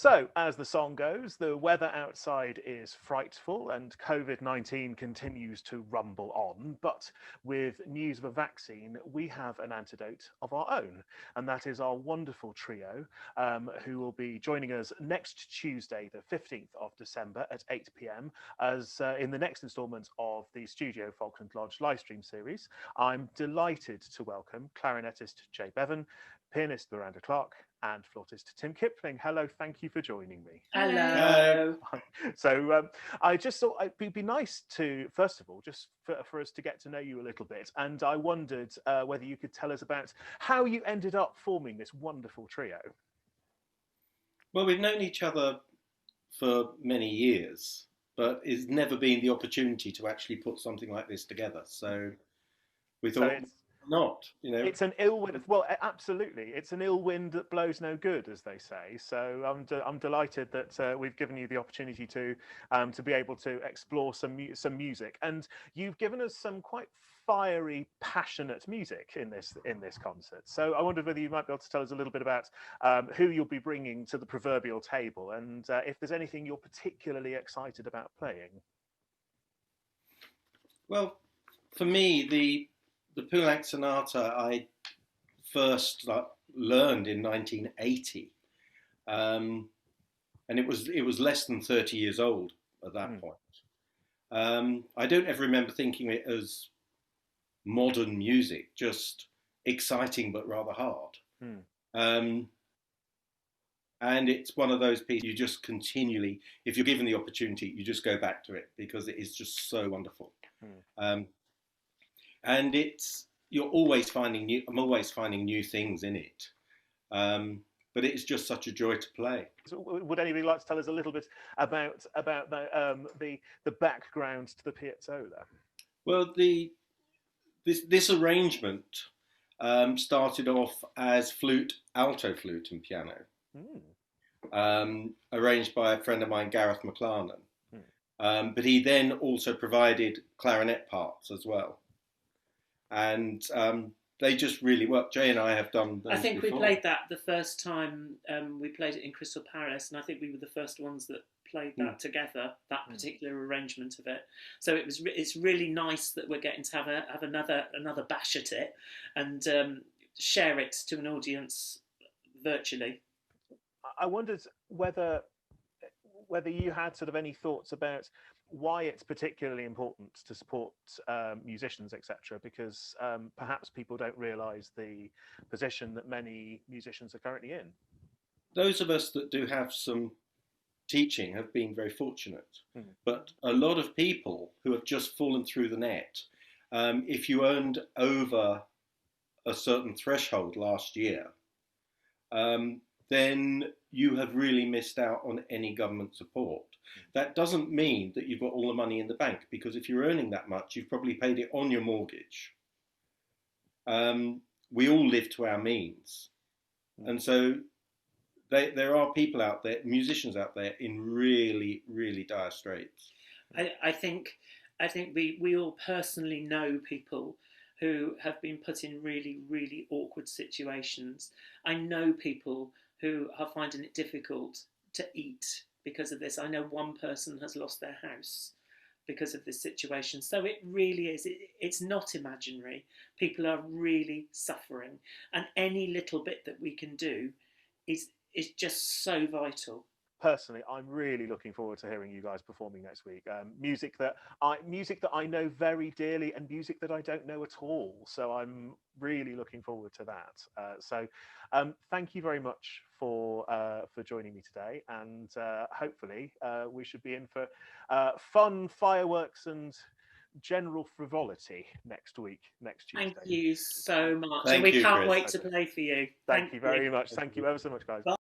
So, as the song goes, the weather outside is frightful and COVID-19 continues to rumble on. But with news of a vaccine, we have an antidote of our own. And that is our wonderful trio who will be joining us next Tuesday, the 15th of December at 8 p.m. as in the next instalment of the Studio Falkland Lodge livestream series. I'm delighted to welcome clarinetist Jay Bevan, pianist Miranda Clarke, and flautist Tim Kipling. Hello, thank you for joining me. Hello. So I just thought it'd be nice to, first of all, just for us to get to know you a little bit. And I wondered whether you could tell us about how you ended up forming this wonderful trio. Well, we've known each other for many years, but it's never been the opportunity to actually put something like this together. So we thought, not, you know. It's an ill wind. Well, absolutely, it's an ill wind that blows no good, as they say. So I'm delighted that we've given you the opportunity to be able to explore some music, and you've given us some quite fiery, passionate music in this concert. So I wondered whether you might be able to tell us a little bit about who you'll be bringing to the proverbial table, and if there's anything you're particularly excited about playing. Well, for me, the Poulenc Sonata I first learned in 1980, and it was less than 30 years old at that point. I don't ever remember thinking it as modern music, just exciting but rather hard. And it's one of those pieces you just continually, if you're given the opportunity, you just go back to it because it is just so wonderful. And you're always finding new. I'm always finding new things in it, but it's just such a joy to play. So would anybody like to tell us a little bit about the background to the piazzolla? Well, this arrangement started off as flute, alto flute, and piano, arranged by a friend of mine, Gareth McLarnon. But he then also provided clarinet parts as well. And they just really work. Jay and I have done those I think before. we played that the first time we played it in Crystal Palace, and I think we were the first ones that played that together, that particular arrangement of it. So it's really nice that we're getting to have another bash at it and share it to an audience virtually. I wondered whether you had sort of any thoughts about why it's particularly important to support musicians, etc., because perhaps people don't realise the position that many musicians are currently in. Those of us that do have some teaching have been very fortunate, but a lot of people who have just fallen through the net, if you earned over a certain threshold last year, then you have really missed out on any government support. That doesn't mean that you've got all the money in the bank, because if you're earning that much, you've probably paid it on your mortgage. We all live to our means. And so there are people out there, musicians out there, in really, really dire straits. I think we all personally know people who have been put in really, really awkward situations. I know people who are finding it difficult to eat because of this. I know one person has lost their house because of this situation. So it really is, it's not imaginary. People are really suffering. And any little bit that we can do is just so vital. Personally, I'm really looking forward to hearing you guys performing next week. Music that I know very dearly, and music that I don't know at all. So I'm really looking forward to that. So thank you very much for joining me today, and hopefully we should be in for fun, fireworks, and general frivolity next Tuesday. Thank you so much. Thank and we you, can't Chris. wait to play for you. Thank you very much. Thank you ever so much, guys. Bye.